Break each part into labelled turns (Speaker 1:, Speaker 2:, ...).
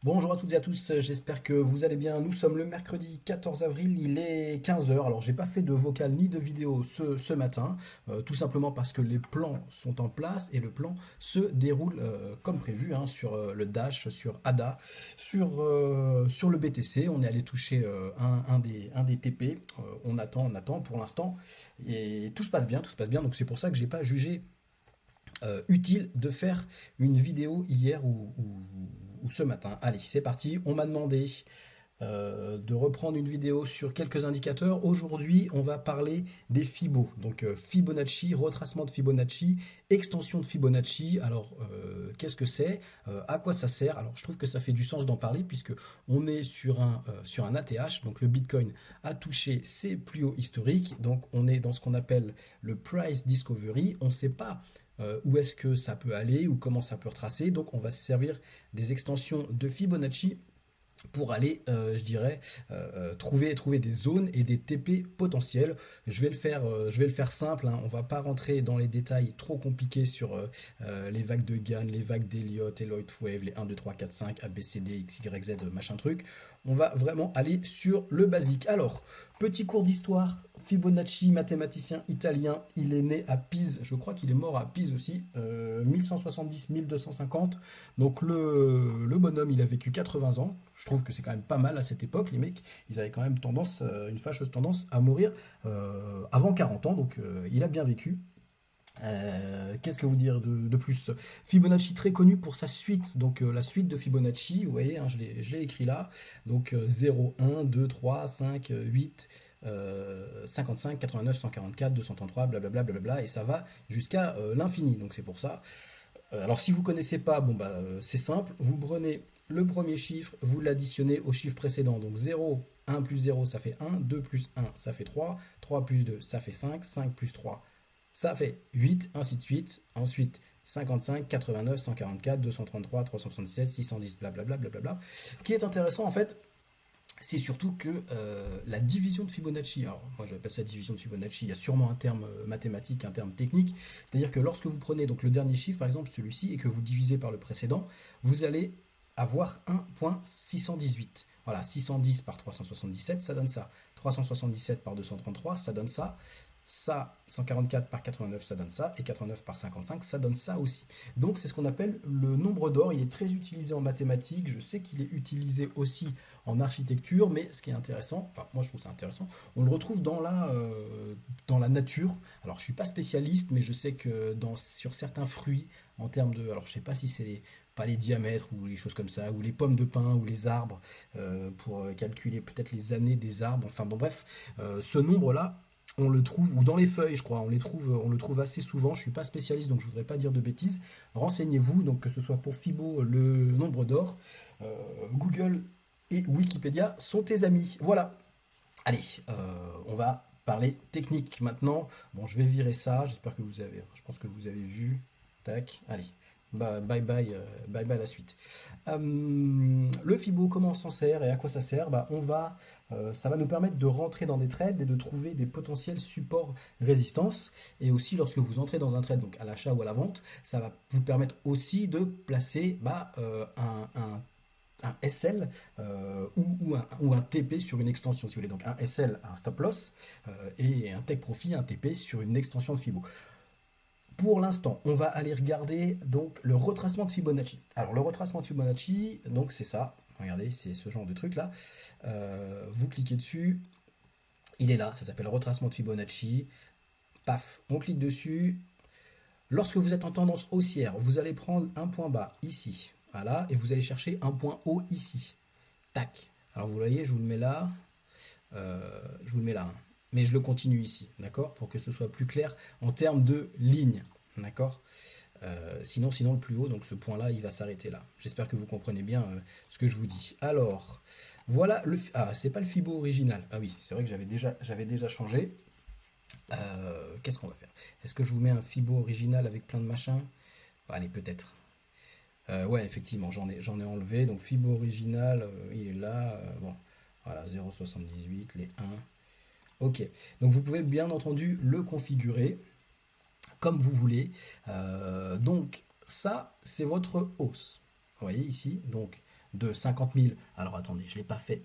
Speaker 1: Bonjour à toutes et à tous, j'espère que vous allez bien. Nous sommes le mercredi 14 avril, il est 15 heures. Alors j'ai pas fait de vocal ni de vidéo ce matin, tout simplement parce que les plans sont en place et le plan se déroule comme prévu hein, sur le Dash, sur ADA, sur le BTC. On est allé toucher un des TP. On attend pour l'instant et tout se passe bien, tout se passe bien. Donc c'est pour ça que j'ai pas jugé utile de faire une vidéo hier ou ce matin. Allez, c'est parti. On m'a demandé de reprendre une vidéo sur quelques indicateurs. Aujourd'hui, on va parler des Fibo. Donc Fibonacci, retracement de Fibonacci, extension de Fibonacci. Alors, qu'est-ce que c'est? À quoi ça sert? Alors, je trouve que ça fait du sens d'en parler puisque on est sur un ATH. Donc, le Bitcoin a touché ses plus hauts historiques. Donc, on est dans ce qu'on appelle le price discovery. On ne sait pas où est-ce que ça peut aller ou comment ça peut retracer. Donc, on va se servir des extensions de Fibonacci pour aller, je dirais, trouver des zones et des TP potentiels. Je vais le faire simple, hein. On ne va pas rentrer dans les détails trop compliqués sur les vagues de Gann, les vagues d'Elliott, Elliott Wave, les 1, 2, 3, 4, 5, ABCD, X, Y, Z, machin truc. On va vraiment aller sur le basique. Alors, petit cours d'histoire, Fibonacci, mathématicien italien, il est né à Pise, je crois qu'il est mort à Pise aussi, 1170-1250. Donc le bonhomme, il a vécu 80 ans. Je trouve que c'est quand même pas mal à cette époque. Les mecs, ils avaient quand même tendance, une fâcheuse tendance à mourir avant 40 ans. Donc il a bien vécu. Qu'est-ce que vous dire de plus? Fibonacci très connu pour sa suite, donc la suite de Fibonacci, vous voyez, hein, je l'ai écrit là, donc 0, 1, 2, 3, 5, 8, 55, 89, 144, 233, blablabla, blablabla, et ça va jusqu'à l'infini, donc c'est pour ça. Alors si vous ne connaissez pas, bon bah c'est simple, vous prenez le premier chiffre, vous l'additionnez au chiffre précédent, donc 0, 1 plus 0 ça fait 1, 2 plus 1 ça fait 3, 3 plus 2 ça fait 5, 5 plus 3 ça fait 8, ainsi de suite. Ensuite, 55, 89, 144, 233, 377, 610, blablabla, blablabla. Ce qui est intéressant, en fait, c'est surtout que la division de Fibonacci, alors moi j'appelle ça division de Fibonacci, il y a sûrement un terme mathématique, un terme technique, c'est-à-dire que lorsque vous prenez donc le dernier chiffre, par exemple celui-ci, et que vous divisez par le précédent, vous allez avoir 1.618. Voilà, 610 par 377, ça donne ça. 377 par 233, ça donne ça. Ça, 144 par 89, ça donne ça, et 89 par 55, ça donne ça aussi. Donc c'est ce qu'on appelle le nombre d'or, il est très utilisé en mathématiques, je sais qu'il est utilisé aussi en architecture, mais ce qui est intéressant, enfin moi je trouve ça intéressant, on le retrouve dans la nature. Alors je suis pas spécialiste, mais je sais que sur certains fruits, en termes de, alors je sais pas si c'est pas les diamètres ou les choses comme ça, ou les pommes de pin ou les arbres, pour calculer peut-être les années des arbres, enfin bon bref, ce nombre-là, on le trouve, ou dans les feuilles, je crois, on le trouve assez souvent. Je suis pas spécialiste, donc je voudrais pas dire de bêtises. Renseignez-vous, donc que ce soit pour Fibo, le nombre d'or, Google et Wikipédia sont tes amis. Voilà. Allez, on va parler technique maintenant. Bon, je vais virer ça. J'espère que vous avez, je pense que vous avez vu. Tac. Allez. Bah, bye bye, bye bye la suite. Le Fibo, comment on s'en sert et à quoi ça sert? Bah, ça va nous permettre de rentrer dans des trades et de trouver des potentiels supports résistance. Et aussi, lorsque vous entrez dans un trade, donc à l'achat ou à la vente, ça va vous permettre aussi de placer un SL ou un TP sur une extension, si vous voulez. Donc un SL, un stop loss, et un take profit, un TP sur une extension de Fibo. Pour l'instant, on va aller regarder donc le retracement de Fibonacci. Alors le retracement de Fibonacci, donc c'est ça. Regardez, c'est ce genre de truc là. Vous cliquez dessus, il est là. Ça s'appelle retracement de Fibonacci. Paf, on clique dessus. Lorsque vous êtes en tendance haussière, vous allez prendre un point bas ici, voilà, et vous allez chercher un point haut ici. Tac. Alors vous voyez, je vous le mets là. Je vous le mets là, hein. Mais je le continue ici, d'accord, pour que ce soit plus clair en termes de ligne, d'accord. Sinon le plus haut, donc ce point-là, il va s'arrêter là. J'espère que vous comprenez bien ce que je vous dis. Alors, voilà ah, c'est pas le Fibo original. Ah oui, c'est vrai que j'avais déjà changé. Qu'est-ce qu'on va faire? Est-ce que je vous mets un Fibo original avec plein de machins? Allez, peut-être. Ouais, effectivement, j'en ai enlevé. Donc Fibo original, il est là. Bon, voilà, 0,78, les 1. Ok, donc vous pouvez bien entendu le configurer comme vous voulez. Donc ça, c'est votre hausse. Vous voyez ici, donc de 50 000. Alors attendez, je ne l'ai pas fait.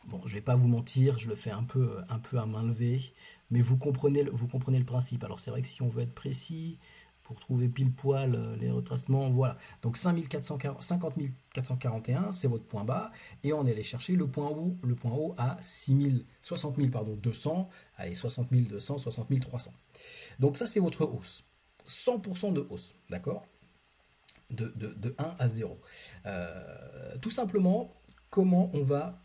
Speaker 1: Bon, je vais pas vous mentir, je le fais un peu à main levée, mais vous comprenez le principe. Alors c'est vrai que si on veut être précis, pour trouver pile poil les retracements, voilà. Donc 50 441, c'est votre point bas, et on est allé chercher le point haut à 60 000, pardon, 200, allez, 60 200, 60 300. Donc ça c'est votre hausse. 100% de hausse, d'accord, de 1 à 0. Tout simplement, comment on va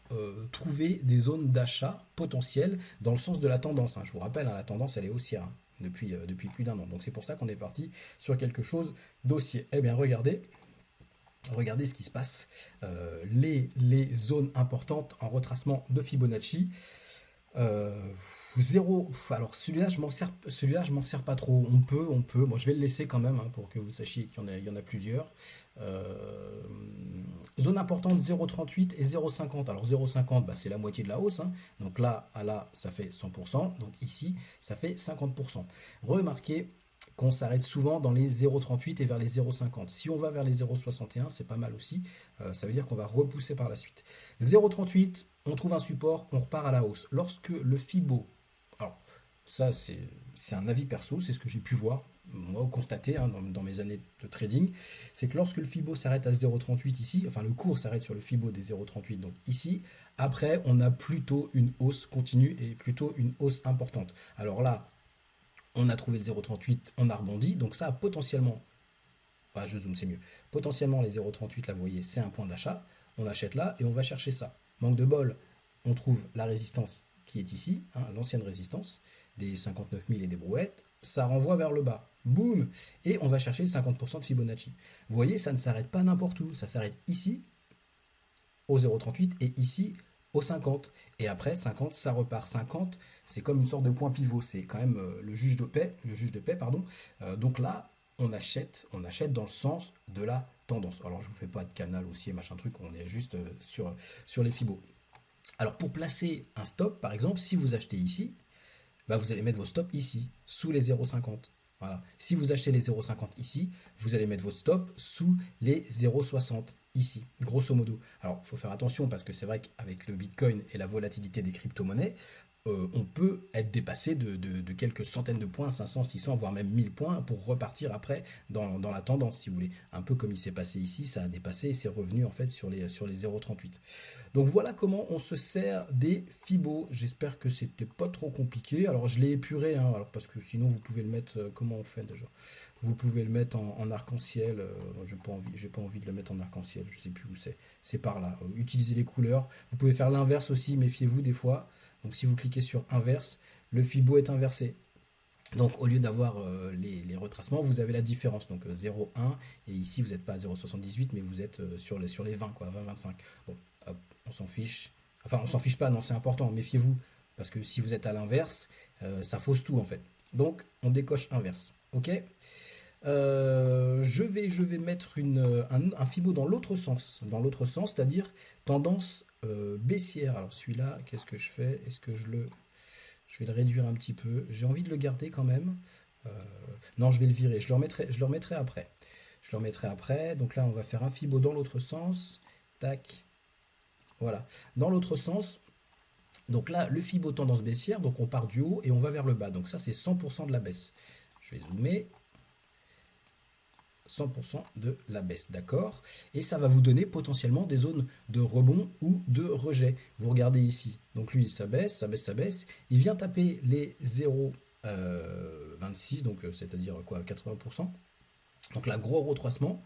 Speaker 1: trouver des zones d'achat potentielles dans le sens de la tendance, hein. Je vous rappelle, hein, la tendance elle est haussière, hein, depuis plus d'un an. Donc c'est pour ça qu'on est parti sur quelque chose d'haussier. Eh bien regardez ce qui se passe. Les zones importantes en retracement de Fibonacci. Euh, Zéro. Alors celui-là je m'en sers pas trop. On peut. Bon, je vais le laisser quand même, hein, pour que vous sachiez il y en a plusieurs. Euh, Zone importante 0,38 et 0,50. Alors 0,50, bah, c'est la moitié de la hausse, hein. Donc là à là, ça fait 100%. Donc ici, ça fait 50%. Remarquez qu'on s'arrête souvent dans les 0,38 et vers les 0,50. Si on va vers les 0,61, c'est pas mal aussi. Ça veut dire qu'on va repousser par la suite. 0,38, on trouve un support, on repart à la hausse. Lorsque le Fibo, alors ça c'est un avis perso, c'est ce que j'ai pu voir, moi constater, hein, dans mes années de trading, c'est que lorsque le Fibo s'arrête à 0,38 ici, enfin le cours s'arrête sur le Fibo des 0,38, donc ici, après on a plutôt une hausse continue et plutôt une hausse importante. Alors là, on a trouvé le 0,38, on a rebondi, donc ça a potentiellement, bah, je zoome c'est mieux, potentiellement les 0,38 là vous voyez c'est un point d'achat, on achète là et on va chercher ça. Manque de bol, on trouve la résistance qui est ici, hein, l'ancienne résistance des 59 000 et des brouettes, ça renvoie vers le bas, boum, et on va chercher le 50% de Fibonacci. Vous voyez, ça ne s'arrête pas n'importe où, ça s'arrête ici au 0,38 et ici au 50. Et après 50, ça repart. 50, c'est comme une sorte de point pivot, c'est quand même le juge de paix, pardon. Donc là, on achète dans le sens de la tendance. Alors je vous fais pas de canal haussier, machin truc, on est juste sur les fibos. Alors pour placer un stop, par exemple, si vous achetez ici, bah vous allez mettre vos stops ici, sous les 0,50. Voilà. Si vous achetez les 0,50 ici, vous allez mettre vos stops sous les 0,60 ici, grosso modo. Alors, il faut faire attention parce que c'est vrai qu'avec le Bitcoin et la volatilité des crypto-monnaies, on peut être dépassé de quelques centaines de points, 500, 600, voire même 1000 points pour repartir après dans la tendance, si vous voulez. Un peu comme il s'est passé ici, ça a dépassé et c'est revenu en fait sur les 0,38. Donc voilà comment on se sert des Fibos. J'espère que c'était pas trop compliqué. Alors je l'ai épuré, hein, alors, parce que sinon vous pouvez le mettre, comment on fait déjà? Vous pouvez le mettre en arc-en-ciel. J'ai pas envie de le mettre en arc-en-ciel, je sais plus où c'est. C'est par là. Utilisez les couleurs. Vous pouvez faire l'inverse aussi, méfiez-vous des fois. Donc si vous cliquez sur inverse, le Fibo est inversé. Donc au lieu d'avoir les retracements, vous avez la différence. Donc 0, 1, et ici vous n'êtes pas à 0,78, mais vous êtes sur les 20, quoi, 20, 25. Bon, hop, on s'en fiche. Enfin, on s'en fiche pas, non, c'est important, méfiez-vous. Parce que si vous êtes à l'inverse, ça fausse tout en fait. Donc on décoche inverse. Ok. Je vais mettre un Fibo dans l'autre sens, c'est-à-dire tendance baissière. Alors celui-là, qu'est-ce que je fais? Est-ce que je vais le réduire un petit peu? J'ai envie de le garder quand même. Euh, non, je vais le virer. Je le remettrai après. Je le remettrai après. Donc là, on va faire un Fibo dans l'autre sens. Tac. Voilà. Dans l'autre sens. Donc là, le Fibo tendance baissière. Donc on part du haut et on va vers le bas. Donc ça, c'est 100% de la baisse. Je vais zoomer. 100% de la baisse, d'accord? Et ça va vous donner potentiellement des zones de rebond ou de rejet. Vous regardez ici, donc lui, ça baisse, ça baisse, ça baisse. Il vient taper les 0,26, donc c'est-à-dire quoi, 80%. Donc là, gros retracement,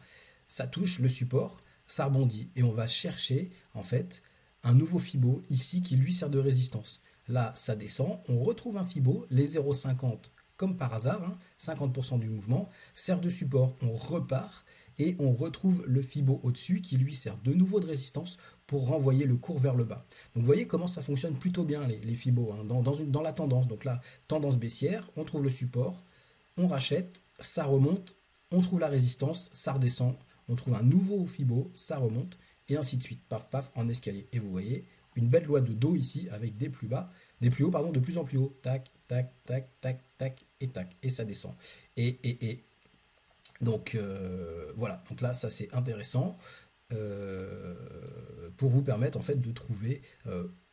Speaker 1: ça touche le support, ça rebondit. Et on va chercher, en fait, un nouveau Fibo ici qui lui sert de résistance. Là, ça descend, on retrouve un Fibo, les 0,50 comme par hasard, hein, 50% du mouvement, sert de support, on repart et on retrouve le Fibo au-dessus qui lui sert de nouveau de résistance pour renvoyer le cours vers le bas. Donc vous voyez comment ça fonctionne plutôt bien les Fibo, hein, dans la tendance. Donc là, tendance baissière, on trouve le support, on rachète, ça remonte, on trouve la résistance, ça redescend, on trouve un nouveau Fibo, ça remonte, et ainsi de suite, paf paf, en escalier. Et vous voyez, une belle loi de dos ici, avec des plus bas, des plus hauts, pardon, de plus en plus haut, tac, tac, tac, tac, tac, et ça descend. Et donc voilà, donc là ça c'est intéressant. pour vous permettre en fait de trouver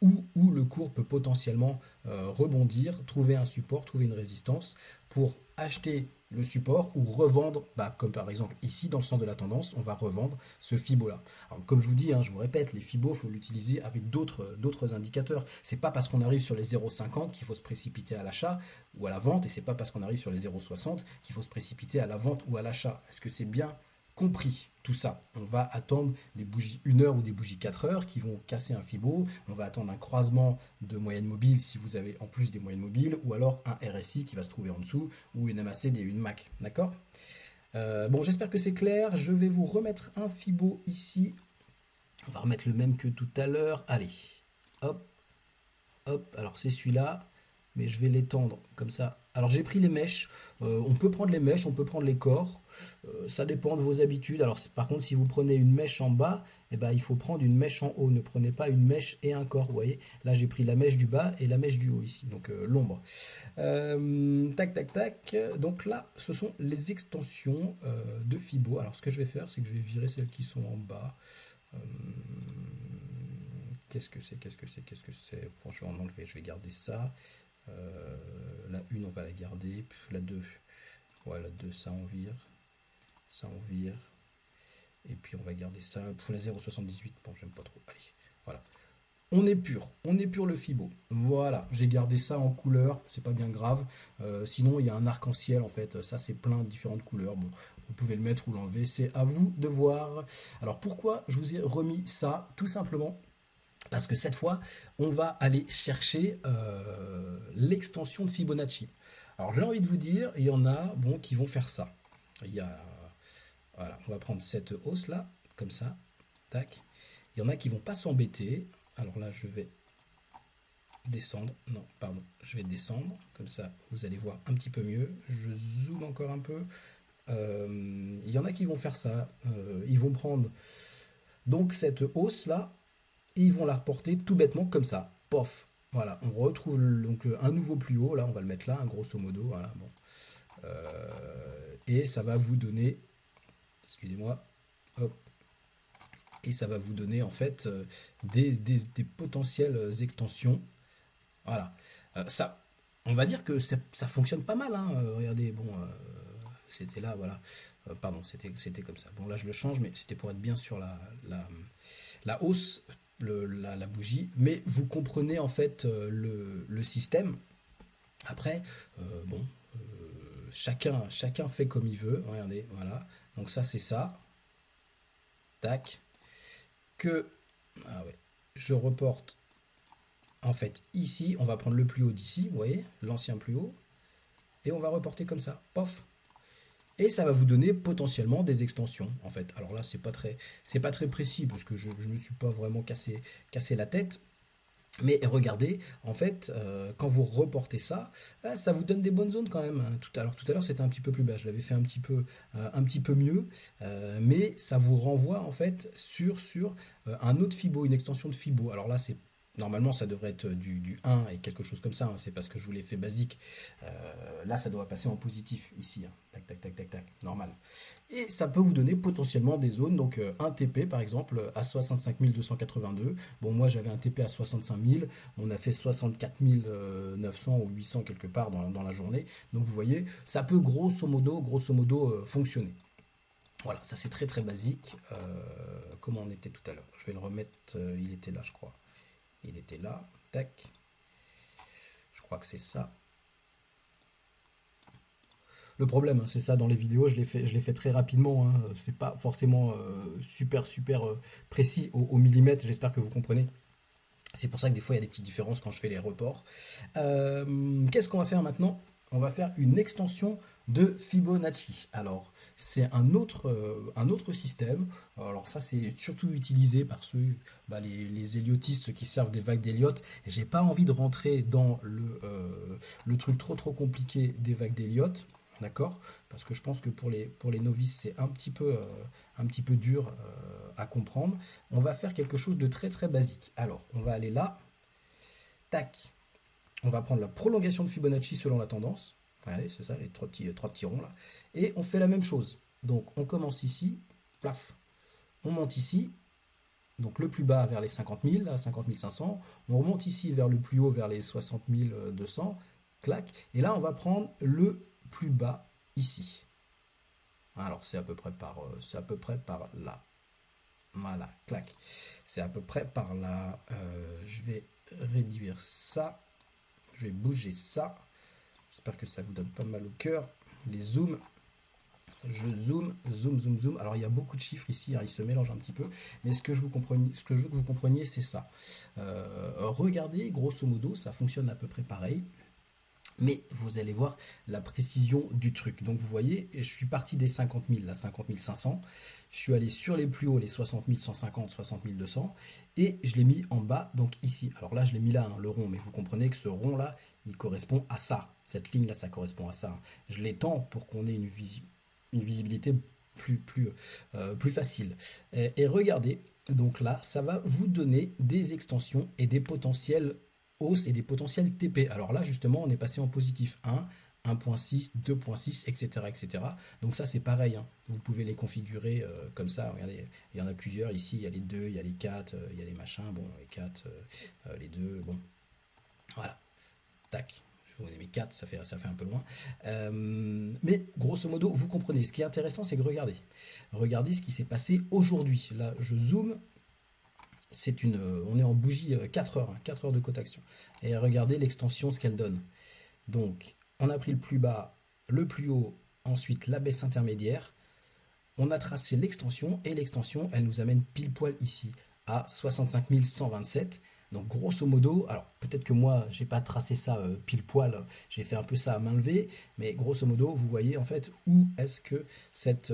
Speaker 1: où le cours peut potentiellement rebondir, trouver un support, trouver une résistance pour acheter le support ou revendre, bah, comme par exemple ici dans le sens de la tendance, on va revendre ce Fibo là. Alors, comme je vous dis, hein, je vous répète, les Fibo, il faut l'utiliser avec d'autres indicateurs. C'est pas parce qu'on arrive sur les 0,50 qu'il faut se précipiter à l'achat ou à la vente, et c'est pas parce qu'on arrive sur les 0,60 qu'il faut se précipiter à la vente ou à l'achat. Est-ce que c'est bien compris tout ça? On va attendre des bougies 1 heure ou des bougies 4 heures qui vont casser un Fibo. On va attendre un croisement de moyenne mobile si vous avez en plus des moyennes mobiles, ou alors un RSI qui va se trouver en dessous, ou une MACD et une MAC. D'accord? Bon, j'espère que c'est clair. Je vais vous remettre un Fibo ici. On va remettre le même que tout à l'heure. Allez, hop, hop. Alors c'est celui-là, mais je vais l'étendre comme ça. Alors j'ai pris les mèches. On peut prendre les mèches, on peut prendre les corps. Ça dépend de vos habitudes. Alors par contre, si vous prenez une mèche en bas, eh ben, il faut prendre une mèche en haut. Ne prenez pas une mèche et un corps. Vous voyez, là j'ai pris la mèche du bas et la mèche du haut ici. Donc l'ombre. Tac, tac, tac. Donc là, ce sont les extensions de Fibo. Alors ce que je vais faire, c'est que je vais virer celles qui sont en bas. Qu'est-ce que c'est? Qu'est-ce que c'est? Qu'est-ce que c'est? Bon, je vais en enlever. Je vais garder ça. La 1, on va la garder. La 2, ouais, la 2, ça on vire. Ça on vire. Et puis on va garder ça. Pour la 0,78, bon, j'aime pas trop. Allez, voilà. On est pur le Fibo. Voilà, j'ai gardé ça en couleur, c'est pas bien grave. Sinon, il y a un arc-en-ciel en fait. Ça, c'est plein de différentes couleurs. Bon, vous pouvez le mettre ou l'enlever, c'est à vous de voir. Alors pourquoi je vous ai remis ça? Tout simplement parce que cette fois, on va aller chercher l'extension de Fibonacci. Alors j'ai envie de vous dire, il y en a bon, qui vont faire ça. Il y a, voilà, on va prendre cette hausse là, comme ça, tac. Il y en a qui vont pas s'embêter. Alors là, je vais descendre. Non, pardon, je vais descendre. Comme ça, vous allez voir un petit peu mieux. Je zoome encore un peu. Il y en a qui vont faire ça. Ils vont prendre donc cette hausse là et ils vont la reporter tout bêtement comme ça. Pof. Voilà, on retrouve donc un nouveau plus haut. Là, on va le mettre là, hein, grosso modo. Voilà, bon. Et ça va vous donner, excusez-moi, hop, et ça va vous donner en fait des potentielles extensions. Voilà, ça, on va dire que ça fonctionne pas mal. Hein. Regardez, bon, c'était là, voilà. Pardon, c'était comme ça. Bon, là je le change, mais c'était pour être bien sur la hausse, la bougie. Mais vous comprenez en fait le système. Après, bon, chacun fait comme il veut. Regardez, voilà. Donc ça, c'est ça. Tac. Ah ouais, je reporte en fait ici. On va prendre le plus haut d'ici. Vous voyez, l'ancien plus haut. Et on va reporter comme ça. Pof. Et ça va vous donner potentiellement des extensions en fait. Alors là, c'est pas très précis parce que je ne me suis pas vraiment cassé la tête. Mais regardez, en fait, quand vous reportez ça, ça vous donne des bonnes zones quand même. Tout à l'heure, c'était un petit peu plus bas. Je l'avais fait un petit peu mieux, mais ça vous renvoie en fait sur un autre Fibo, une extension de Fibo. Alors là, c'est normalement, ça devrait être du 1 et quelque chose comme ça. Hein. C'est parce que je vous l'ai fait basique. Là, ça doit passer en positif ici. Hein. Tac, tac, tac, tac, tac. Normal. Et ça peut vous donner potentiellement des zones. Donc, un TP, par exemple, à 65 282. Bon, moi, j'avais un TP à 65 000. On a fait 64 900 ou 800 quelque part dans la journée. Donc, vous voyez, ça peut grosso modo fonctionner. Voilà, ça c'est très très basique. Comment on était tout à l'heure? Je vais le remettre. Il était là, je crois. Il était là, tac. Je crois que c'est ça. Le problème, hein, c'est ça dans les vidéos, je l'ai fait très rapidement. Hein. C'est pas forcément super précis au millimètre. J'espère que vous comprenez. C'est pour ça que des fois il y a des petites différences quand je fais les reports. Qu'est-ce qu'on va faire maintenant? On va faire une extension de Fibonacci. Alors, c'est un autre système. Alors ça, c'est surtout utilisé par ceux, les héliotistes qui servent des vagues d'Elliott. Et j'ai pas envie de rentrer dans le truc trop compliqué des vagues d'Elliott. D'accord? Parce que je pense que pour les novices, c'est un petit peu dur à comprendre. On va faire quelque chose de très très basique. Alors, on va aller là. Tac. On va prendre la prolongation de Fibonacci selon la tendance. Allez, c'est ça, les trois petits ronds là. Et on fait la même chose. Donc, on commence ici. Plaf. on monte ici, donc le plus bas vers les 50 000, à 50 500, on remonte ici vers le plus haut, vers les 60 200, clac, et là on va prendre le plus bas ici. Alors c'est à peu près par là. Voilà, clac. C'est à peu près par là. Je vais réduire ça. Je vais bouger ça. J'espère que ça vous donne pas mal au cœur. Les zooms. Je zoom. Alors il y a beaucoup de chiffres ici, hein, ils se mélangent un petit peu. Mais ce que je veux que vous compreniez, c'est ça. Regardez, grosso modo, ça fonctionne à peu près pareil. Mais vous allez voir la précision du truc. Donc vous voyez, je suis parti des 50 000, là, 50 500. Je suis allé sur les plus hauts, les 60 150, 60 200. Et je l'ai mis en bas, donc ici. Alors là, je l'ai mis là, hein, le rond. Mais vous comprenez que ce rond-là, il correspond à ça. Cette ligne-là, ça correspond à ça. Je l'étends pour qu'on ait une visibilité plus facile. Et regardez, donc là, ça va vous donner des extensions et des potentiels hausse et des potentiels TP. Alors là, justement, on est passé en positif 1, 1.6, 2.6, etc., etc. Donc ça, c'est pareil. Hein. Vous pouvez les configurer comme ça. Regardez, il y en a plusieurs ici. Il y a les 2, il y a les 4, il y a les machins. Bon, les 4, les 2, bon. Voilà. Tac. Je vous ai mis 4, ça fait un peu loin. Mais grosso modo, vous comprenez. Ce qui est intéressant, c'est que regardez ce qui s'est passé aujourd'hui. Là, je zoome. On est en bougie 4 heures, hein, 4 heures de cotation. Et regardez l'extension, ce qu'elle donne. Donc, on a pris le plus bas, le plus haut, ensuite la baisse intermédiaire. On a tracé l'extension, et l'extension, elle nous amène pile poil ici, à 65 127. Donc grosso modo, alors peut-être que moi j'ai pas tracé ça pile poil, j'ai fait un peu ça à main levée, mais grosso modo vous voyez en fait où est-ce que cette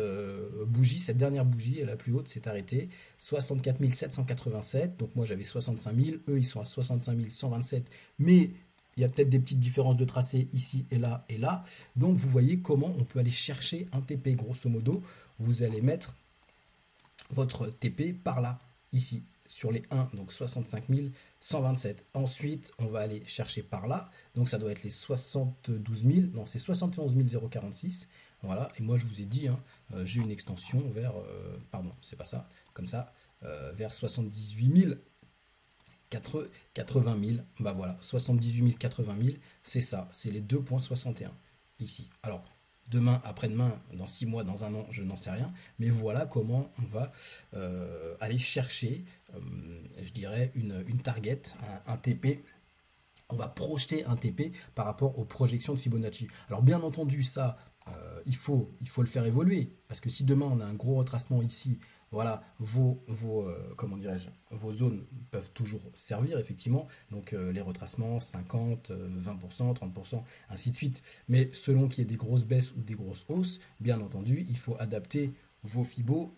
Speaker 1: bougie, cette dernière bougie, la plus haute, s'est arrêtée. 64 787, donc moi j'avais 65 000, eux ils sont à 65 127, mais il y a peut-être des petites différences de tracé ici et là et là. Donc vous voyez comment on peut aller chercher un TP. Grosso modo, vous allez mettre votre TP par là, ici, sur les 1, donc 65 127. Ensuite, on va aller chercher par là, donc ça doit être les 72 000, non, c'est 71 046. Voilà, et moi je vous ai dit, hein, j'ai une extension vers, pardon, c'est pas ça, comme ça, vers 78 000. 80 000, bah voilà, 78 000, 80 000, c'est ça, c'est les 2,61 ici. Alors, demain, après-demain, dans 6 mois, dans un an, je n'en sais rien, mais voilà comment on va aller chercher, je dirais, une target, un TP. On va projeter un TP par rapport aux projections de Fibonacci. Alors bien entendu, ça, il faut le faire évoluer, parce que si demain on a un gros retracement ici, voilà, comment dirais-je, vos zones peuvent toujours servir, effectivement. Donc les retracements, 50, 20%, 30%, ainsi de suite. Mais selon qu'il y ait des grosses baisses ou des grosses hausses, bien entendu, il faut adapter vos fibos.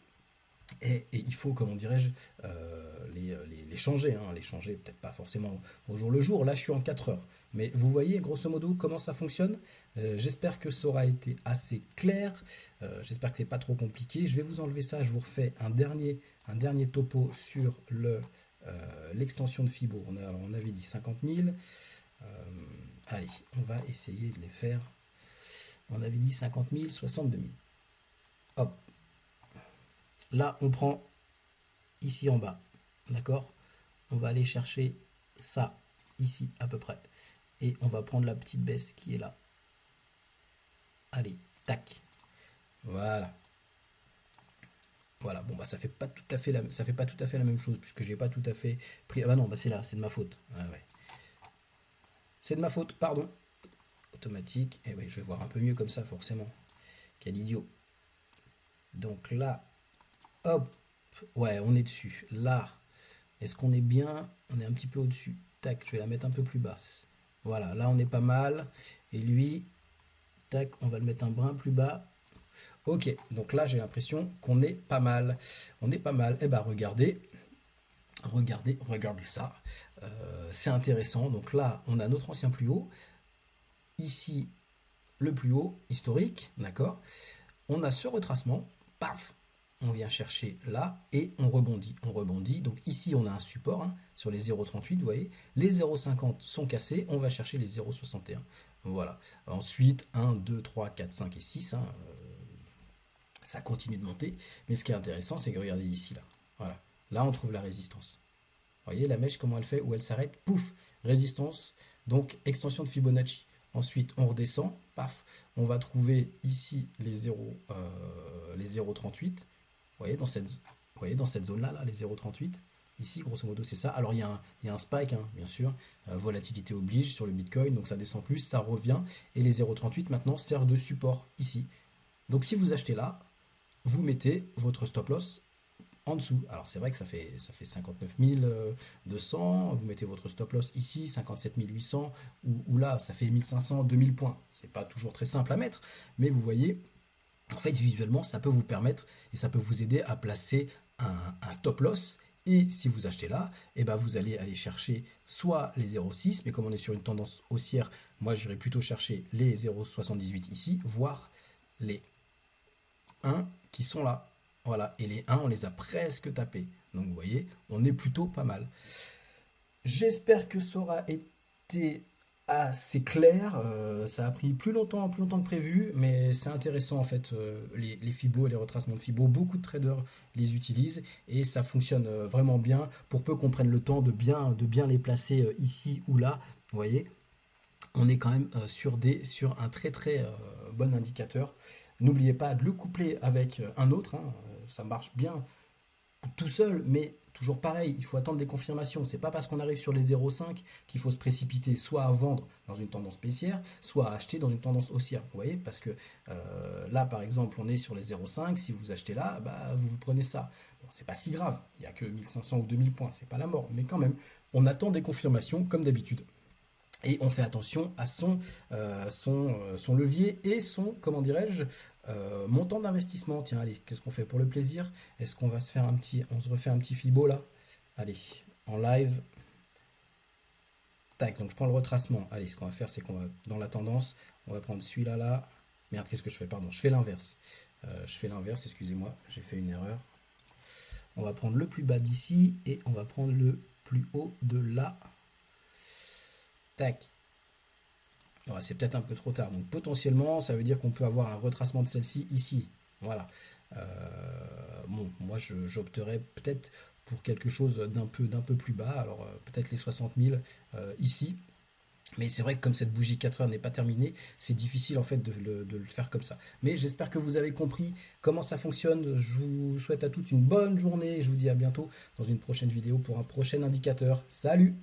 Speaker 1: Et il faut, comment dirais-je, les changer, hein, les changer peut-être pas forcément au jour le jour. Là, je suis en 4 heures. Mais vous voyez, grosso modo, comment ça fonctionne. J'espère que ça aura été assez clair. J'espère que c'est pas trop compliqué. Je vais vous enlever ça. Je vous refais un dernier topo sur l'extension de Fibo. On avait dit 50 000. Allez, on va essayer de les faire. On avait dit 50 000, 62 000. Hop. Là, on prend ici en bas, d'accord? On va aller chercher ça, ici à peu près. Et on va prendre la petite baisse qui est là. Allez, tac. Voilà. Voilà, bon bah ça fait pas tout à fait la même chose, puisque j'ai pas tout à fait pris. Ah bah non, bah c'est là, c'est de ma faute. Ah ouais. C'est de ma faute, pardon. Automatique. Et oui, je vais voir un peu mieux comme ça, forcément. Quel idiot. Donc là. Hop, ouais, on est dessus. Là, est-ce qu'on est bien? On est un petit peu au-dessus. Tac, je vais la mettre un peu plus basse. Voilà, là on est pas mal. Et lui, tac, on va le mettre un brin plus bas. Ok, donc là j'ai l'impression qu'on est pas mal. On est pas mal. Eh ben regardez ça. C'est intéressant. Donc là, on a notre ancien plus haut. Ici, le plus haut historique, d'accord? On a ce retracement. Paf! On vient chercher là et on rebondit. Donc ici on a un support, hein, sur les 0,38, vous voyez. Les 0,50 sont cassés, on va chercher les 0,61. Voilà. Ensuite 1, 2, 3, 4, 5 et 6. Hein, Ça continue de monter. Mais ce qui est intéressant, c'est que regardez ici, là. Voilà. Là, on trouve la résistance. Vous voyez la mèche, comment elle fait, où elle s'arrête, pouf, résistance, donc extension de Fibonacci. Ensuite, on redescend, paf, on va trouver ici les 0,38. Vous voyez, dans cette zone-là, là, les 0,38. Ici, grosso modo, c'est ça. Alors, il y a un spike, hein, bien sûr. Volatilité oblige sur le Bitcoin, donc ça descend plus, ça revient. Et les 0,38 maintenant servent de support ici. Donc, si vous achetez là, vous mettez votre stop loss en dessous. Alors c'est vrai que ça fait 59 200, vous mettez votre stop loss ici, 57 800, ou là ça fait 1500, 2000 points. C'est pas toujours très simple à mettre, mais vous voyez, en fait visuellement ça peut vous permettre et ça peut vous aider à placer un stop loss. Et si vous achetez là, eh ben vous allez aller chercher soit les 0,6, mais comme on est sur une tendance haussière, moi j'irai plutôt chercher les 0,78 ici, voire les 1 qui sont là. Voilà, et les 1, on les a presque tapés. Donc vous voyez, on est plutôt pas mal. J'espère que ça aura été assez clair. Ça a pris plus longtemps que prévu, mais c'est intéressant en fait. Les fibos et les retracements de fibos, beaucoup de traders les utilisent et ça fonctionne vraiment bien. Pour peu qu'on prenne le temps de bien les placer ici ou là, vous voyez, on est quand même sur un très très bon indicateur. N'oubliez pas de le coupler avec un autre, hein, ça marche bien tout seul, mais toujours pareil, il faut attendre des confirmations. C'est pas parce qu'on arrive sur les 0,5 qu'il faut se précipiter soit à vendre dans une tendance baissière, soit à acheter dans une tendance haussière. Vous voyez, parce que là, par exemple, on est sur les 0,5. Si vous achetez là, bah, vous prenez ça. Bon, c'est pas si grave. Il n'y a que 1500 ou 2000 points. C'est pas la mort. Mais quand même, on attend des confirmations comme d'habitude. Et on fait attention à son levier et son, comment dirais-je, montant d'investissement. Tiens, allez, qu'est-ce qu'on fait pour le plaisir? Est-ce qu'on va on se refait un petit Fibo là? Allez, en live. Tac, donc je prends le retracement. Allez, ce qu'on va faire, c'est qu'on va, dans la tendance, on va prendre celui-là là. Merde, qu'est-ce que je fais? Pardon, je fais l'inverse. Excusez-moi, j'ai fait une erreur. On va prendre le plus bas d'ici et on va prendre le plus haut de là. Tac. Ouais, c'est peut-être un peu trop tard. Donc potentiellement, ça veut dire qu'on peut avoir un retracement de celle-ci ici. Voilà. Bon, moi j'opterais peut-être pour quelque chose d'un peu plus bas. Alors peut-être les 60 000 ici. Mais c'est vrai que comme cette bougie 4 heures n'est pas terminée, c'est difficile en fait de le faire comme ça. Mais j'espère que vous avez compris comment ça fonctionne. Je vous souhaite à toutes une bonne journée. Je vous dis à bientôt dans une prochaine vidéo pour un prochain indicateur. Salut!